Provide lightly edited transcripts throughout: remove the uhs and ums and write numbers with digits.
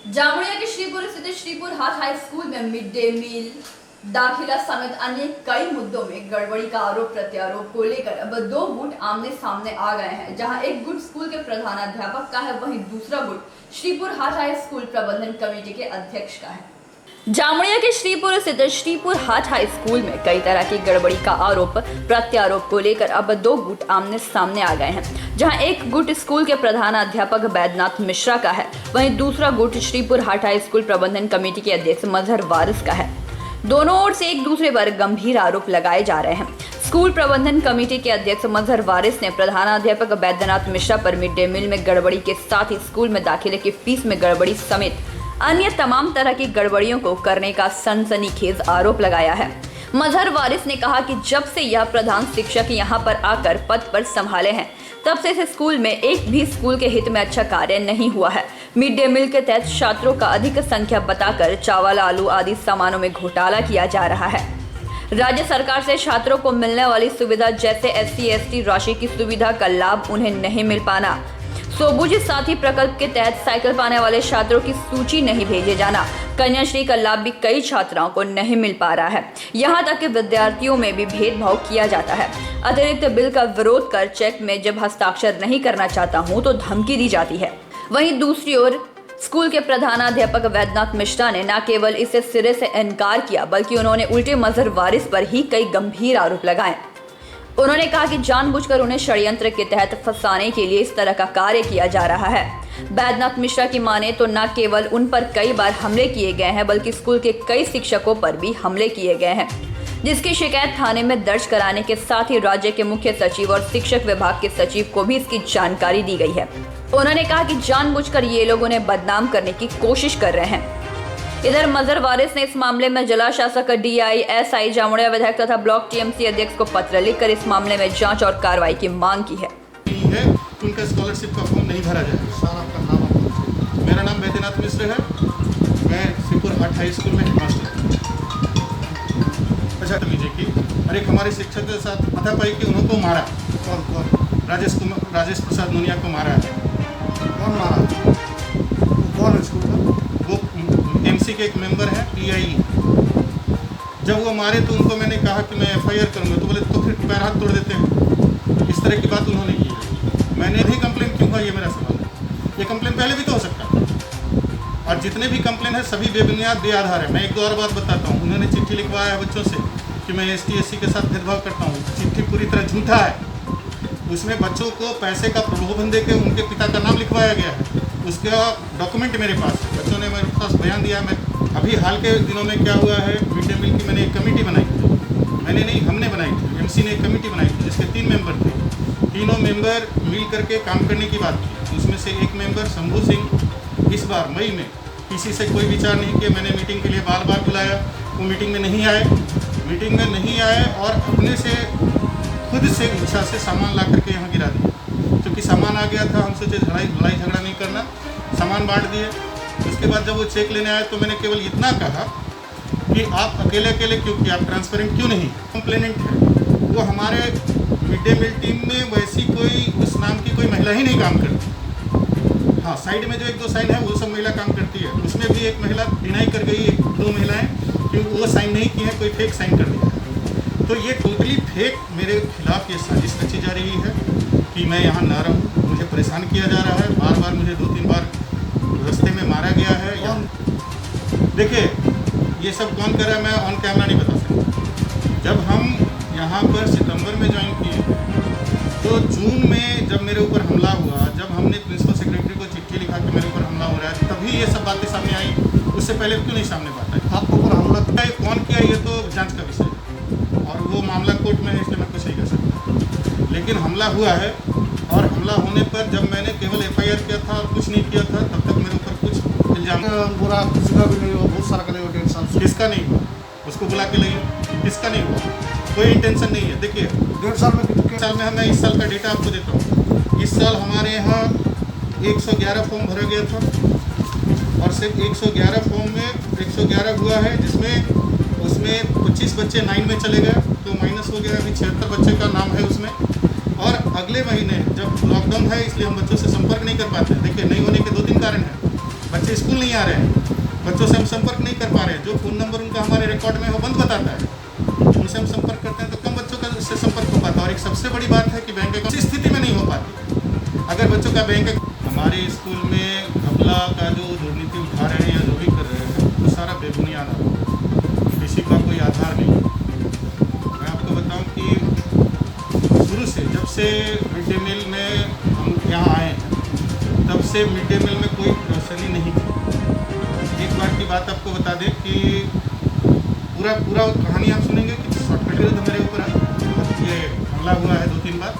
जामुड़िया के श्रीपुर स्थित श्रीपुर हाट high school में मिड डे मील दाखिला समेत अन्य कई मुद्दों में गड़बड़ी का आरोप प्रत्यारोप को लेकर अब दो गुट आमने सामने आ गए हैं। जहां एक गुट स्कूल के प्रधानाध्यापक का है, वहीं दूसरा गुट श्रीपुर हाट हाई स्कूल प्रबंधन कमेटी के अध्यक्ष का है। जामुड़िया के श्रीपुर स्थित श्रीपुर हाट हाई स्कूल में कई तरह की गड़बड़ी का आरोप प्रत्यारोप को लेकर अब दो गुट आमने सामने आ गए हैं। जहां एक गुट स्कूल के प्रधानाध्यापक बैद्यनाथ मिश्रा का है, वहीं दूसरा गुट श्रीपुर हाट हाई स्कूल प्रबंधन कमेटी के अध्यक्ष मजहर वारिस का है। दोनों ओर से एक दूसरे पर गंभीर आरोप लगाए जा रहे हैं। स्कूल प्रबंधन कमेटी के अध्यक्ष मजहर वारिस ने प्रधानाध्यापक बैद्यनाथ मिश्रा पर मिड डे मील में गड़बड़ी के साथ ही स्कूल में दाखिले की फीस में गड़बड़ी समेत अन्य तमाम तरह की गड़बड़ियों को करने का सनसनीखेज आरोप लगाया है। मजहर वारिस ने कहा कि जब से यह प्रधान शिक्षक यहां पर आकर पद पर संभाले हैं, तब से इस स्कूल में एक भी स्कूल के हित में अच्छा कार्य नहीं हुआ है। मिड डे मील के तहत छात्रों का अधिक संख्या बताकर चावल, आलू आदि सामानों में घोटाला किया जा रहा है। राज्य सरकार से छात्रों को मिलने वाली सुविधा जैसे SC/ST राशि की सुविधा का लाभ उन्हें नहीं मिल पाना, सोबुज साथी प्रकल्प के तहत साइकिल पाने वाले छात्रों की सूची नहीं भेजे जाना, कन्याश्री का लाभ भी कई छात्राओं को नहीं मिल पा रहा है। यहाँ तक कि विद्यार्थियों में भी भेदभाव किया जाता है। अतिरिक्त बिल का विरोध कर चेक में जब हस्ताक्षर नहीं करना चाहता हूँ तो धमकी दी जाती है। वहीं दूसरी ओर स्कूल के प्रधानाध्यापक बैद्यनाथ मिश्रा ने न केवल इसे सिरे से इनकार किया, बल्कि उन्होंने उल्टे मजहर वारिस पर ही कई गंभीर आरोप लगाए। उन्होंने कहा कि जानबूझकर उन्हें षड्यंत्र के तहत फंसाने के लिए इस तरह का कार्य किया जा रहा है। बैद्यनाथ मिश्रा की माने तो न केवल उन पर कई बार हमले किए गए हैं, बल्कि स्कूल के कई शिक्षकों पर भी हमले किए गए हैं, जिसकी शिकायत थाने में दर्ज कराने के साथ ही राज्य के मुख्य सचिव और शिक्षक विभाग के सचिव को भी इसकी जानकारी दी गई है। उन्होंने कहा कि जानबूझकर ये लोग उन्हें बदनाम करने की कोशिश कर रहे हैं। इधर मजहर वारिस ने इस मामले में जिला शासक DI SI जामुड़िया विधायक तथा ब्लॉक TMC अध्यक्ष को पत्र लिखकर इस मामले में जांच और कार्रवाई की मांग की है। उनका स्कॉलरशिप का फॉर्म नहीं भरा जाए। मेरा नाम बैद्यनाथ मिश्र है, मैं श्रीपुर हाट हाई स्कूल में हेडमास्टर हूँ। अच्छा लीजिए कि और एक हमारे शिक्षक के साथ हाथापाई की उनको मारा। कौन? राजेश प्रसाद नोनिया को मारा है। कौन मारा? कौन स्कूल का? वो MC के एक मेंबर है PIE। जब वो मारे तो उनको मैंने कहा कि मैं FIR करूँगा, तो बोले तो फिर पैर हाथ तोड़ देते हैं। इस तरह की बात उन्होंने की। मैंने भी कंप्लेन क्यों हुआ, ये मेरा सवाल है। ये कंप्लेन पहले भी तो हो सकता है, और जितने भी कंप्लेन है सभी बेबुनियाद बेआधार है। मैं एक दो और बात बताता हूँ। उन्होंने चिट्ठी लिखवाया है बच्चों से कि मैं ST/SC के साथ भेदभाव करता हूँ। चिट्ठी पूरी तरह झूठा है। उसमें बच्चों को पैसे का प्रलोभन देकर उनके पिता का नाम लिखवाया गया है। उसका डॉक्यूमेंट मेरे पास है। बच्चों ने मेरे पास बयान दिया। मैं अभी हाल के दिनों में क्या हुआ है, मिड डे मील की मैंने एक कमेटी बनाई थी। मैंने नहीं, हमने बनाई थी। MC ने एक कमेटी बनाई थी जिसके 3 मेंबर थे। तीनों मेंबर मिल करके काम करने की बात की। उसमें से एक मेंबर शंभू सिंह इस बार मई में किसी से कोई विचार नहीं किया। मैंने मीटिंग के लिए बार बार बुलाया, वो मीटिंग में नहीं आए। और अपने से खुद से इच्छा से सामान ला करके यहाँ गिरा दिया। क्योंकि सामान आ गया था, हम सोचे लड़ाई झगड़ा नहीं करना, सामान बांट दिए। उसके बाद जब वो चेक लेने आए तो मैंने केवल इतना कहा कि आप अकेले क्यों किया, आप ट्रांसपेरेंट क्यों नहीं? कंप्लेनेंट है वो हमारे मिड डे मील टीम में वैसी कोई उस नाम की कोई महिला ही नहीं काम करती। हाँ, साइड में जो 1-2 साइन है वो सब महिला काम करती है। उसमें भी एक महिला डिनाई कर गई, 1-2 महिलाएँ, क्योंकि वो साइन नहीं की है, कोई फेक साइन कर दिया है। तो ये टोटली फेक मेरे खिलाफ ये साजिश रची जा रही है कि मैं यहाँ ना रहूँ। मुझे परेशान किया जा रहा है। बार बार मुझे 2-3 बार रास्ते में मारा गया है। देखिए, ये सब कौन कर रहा है मैं ऑन कैमरा नहीं बता सकता। जब हम यहाँ पर सितंबर में ज्वाइन किए तो जून में जब मेरे ऊपर हमला हुआ, जब हमने प्रिंसिपल सेक्रेटरी को चिट्ठी लिखा कि मेरे ऊपर हमला हो रहा है, तभी ये सब बातें सामने आई। उससे पहले क्यों नहीं सामने बात आई? आपके ऊपर हमला कौन किया ये तो जाँच का विषय है, और वो मामला कोर्ट में है, इसलिए मैं कुछ नहीं कर सकता। लेकिन हमला हुआ है, और हमला होने पर जब मैंने केवल FIR किया था और कुछ नहीं किया था, तब तक मेरे ऊपर कुछ इल्जाम बुरा किसी का भी नहीं हुआ। बहुत सारा करेगा 1.5 साल से। किसका नहीं हुआ? उसको बुला के लाइए। किसका नहीं हुआ? कोई इंटेंशन नहीं है। देखिए, 1.5 साल में कितने साल में मैं इस साल का डेटा आपको देता हूँ। इस साल हमारे यहाँ 111 फॉर्म भरा गया था, और सिर्फ 111 फॉर्म में 111 हुआ है, जिसमें उसमें 25 बच्चे 9 में चले गए, तो माइनस हो गया। अभी 76 बच्चे का नाम है उसमें। और अगले महीने जब लॉकडाउन है, इसलिए हम बच्चों से संपर्क नहीं कर पाते। देखिए, नहीं होने के 2-3 कारण हैं। बच्चे स्कूल नहीं आ रहे हैं, बच्चों से हम संपर्क नहीं कर पा रहे हैं। जो फ़ोन नंबर उनका हमारे रिकॉर्ड में है वो बंद बताता है, उनसे हम संपर्क करते हैं तो कम बच्चों का इससे संपर्क हो पाता है। और एक सबसे बड़ी बात है कि बैंक अकाउंट इस स्थिति में नहीं हो पाती। अगर बच्चों का बैंक हमारे स्कूल में घपला का जो दुर्नीति उठा रहे हैं या जो भी कर रहे हैं वो सारा बेबुनियाद है, किसी का कोई आधार नहीं। मैं आपको बताऊं कि शुरू से जब से मिड डे मील में हम यहाँ आए हैं तब से मिड डे मील में कोई परेशानी नहीं थी। एक बार की बात आपको बता दें कि पूरा कहानी आप सुनेंगे कि शॉर्टकट मेरे ऊपर ये हमला हुआ है 2-3 बार।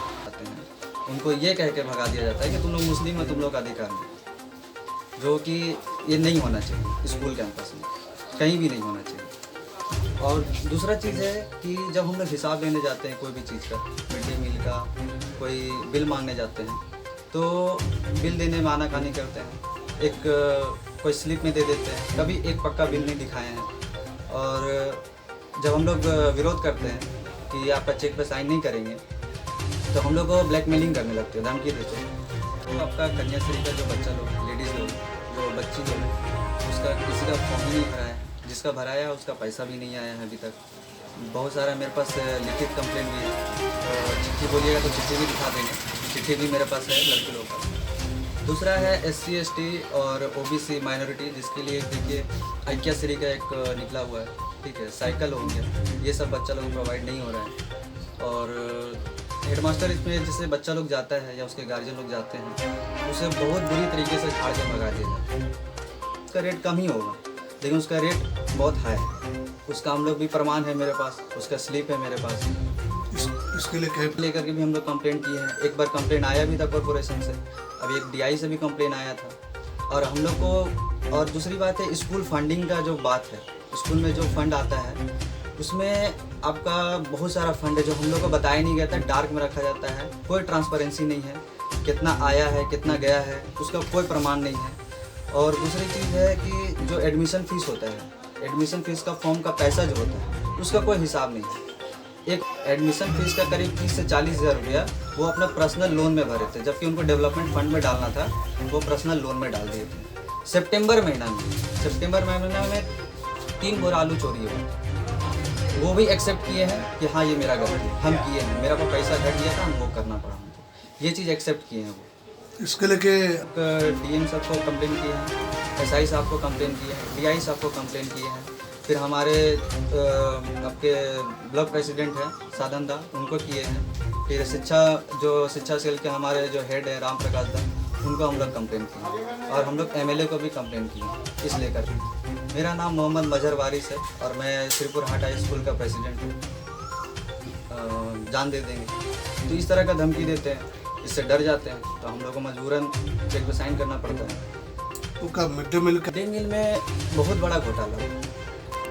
उनको ये कह के भगा दिया जाता है कि तुम लोग मुस्लिम हो, तुम लोग का अधिकार नहीं, जो कि ये नहीं होना चाहिए। स्कूल कैंपस में कहीं भी नहीं होना चाहिए। और दूसरा चीज़ है कि जब हम लोग हिसाब लेने जाते हैं कोई भी चीज़ का, मिड डे मील का कोई बिल मांगने जाते हैं तो बिल देने में आनाकानी करते हैं, एक कोई स्लिप में दे देते हैं, कभी एक पक्का बिल नहीं दिखाए हैं। और जब हम लोग विरोध करते हैं कि आपका चेक पे साइन नहीं करेंगे तो हम लोग को ब्लैकमेलिंग करने लगते हैं, धमकी देते हैं। तो आपका कन्याश्री का जो बच्चा लोग, लेडीज़ लोग, जो बच्ची लोग हैं, उसका किसी का फॉर्म ही नहीं भरा है, जिसका भराया उसका पैसा भी नहीं आया है अभी तक। बहुत सारा मेरे पास लिखित कंप्लेंट भी है, और चिट्ठी बोलिएगा तो चिट्ठी भी दिखा देंगे, चिट्ठी भी मेरे पास है लड़के लोग का। दूसरा है SC ST और OBC माइनॉरिटी, जिसके लिए देखिए ऐक्यश्री का एक निकला हुआ है, ठीक है, साइकिल हो गया, ये सब बच्चा लोग प्रोवाइड नहीं हो रहा है। और हेडमास्टर इसमें जैसे बच्चा लोग जाता है या उसके गार्जियन लोग जाते हैं, उसे बहुत बुरी तरीके से झाड़ के भगा दिया जाता है। उसका रेट कम ही होगा लेकिन उसका रेट बहुत हाई है। उसका हम लोग भी प्रमाण है मेरे पास, उसका स्लिप है मेरे पास। इसके लिए लेकर के भी हम लोग कंप्लेंट किए हैं। एक बार कंप्लेंट आया भी था कॉर्पोरेशन से, अभी एक DI से भी कंप्लेंट आया था। और हम लोग को, और दूसरी बात है स्कूल फंडिंग का जो बात है, स्कूल में जो फंड आता है उसमें आपका बहुत सारा फंड है जो हम लोग को बताया नहीं गया था, डार्क में रखा जाता है, कोई ट्रांसपेरेंसी नहीं है, कितना आया है कितना गया है उसका कोई प्रमाण नहीं है। और दूसरी चीज़ है कि जो एडमिशन फ़ीस होता है, एडमिशन फ़ीस का फॉर्म का पैसा जो होता है उसका कोई हिसाब नहीं है। एक एडमिशन फ़ीस का करीब 30 से 40 हज़ार रुपया वो अपना पर्सनल लोन में भरे थे, जबकि उनको डेवलपमेंट फंड में डालना था, वो पर्सनल लोन में डाल दिए थे। सितंबर महीना में 3 बोरा आलू चोरी हुआ, वो भी एक्सेप्ट किए हैं कि हाँ ये मेरा गलती है, हम किए हैं, मेरा को पैसा घट गया था, हमको करना पड़ा हमको, ये चीज़ एक्सेप्ट किए हैं वो। इसके लेके DM साहब को कंप्लेंट किए हैं, SI साहब को कंप्लेंट किए हैं, DI साहब को कंप्लेंट किए हैं, फिर हमारे आपके ब्लॉक प्रेसिडेंट हैं साधन दा, उनको किए हैं, फिर शिक्षा सेल के हमारे जो हेड है राम प्रकाश दा, उनको हम लोग कंप्लेंट किए, और हम लोग MLA को भी कंप्लेंट किए इस लेकर। मेरा नाम मोहम्मद मजहर वारिस है और मैं श्रीपुर हाट हाई स्कूल का प्रेसिडेंट हूँ। जान दे देंगे तो इस तरह का धमकी देते हैं, इससे डर जाते हैं, तो हम लोग को मजबूरन चेक पे साइन करना पड़ता है। उनका mid day meal mid day meal में बहुत बड़ा घोटाला है,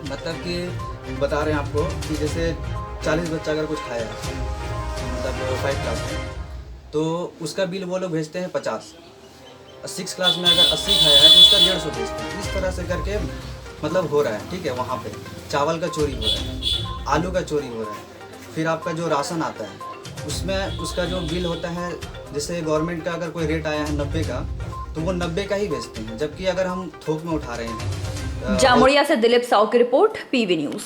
मतलब कि बता रहे हैं आपको कि जैसे 40 बच्चा अगर कुछ खाया है, मतलब 5 क्लास में, तो उसका बिल वो लोग भेजते हैं 50। 6 क्लास में अगर 80 खाया है तो उसका 150 भेजते हैं। इस तरह से करके मतलब हो रहा है, ठीक है। वहाँ पे चावल का चोरी हो रहा है, आलू का चोरी हो रहा है, फिर आपका जो राशन आता है उसमें उसका जो बिल होता है, जैसे गवर्नमेंट का अगर कोई रेट आया है 90 का, तो वो 90 का ही बेचते हैं, जबकि अगर हम थोक में उठा रहे हैं। जामुड़िया से दिलीप साव की रिपोर्ट, PV न्यूज़।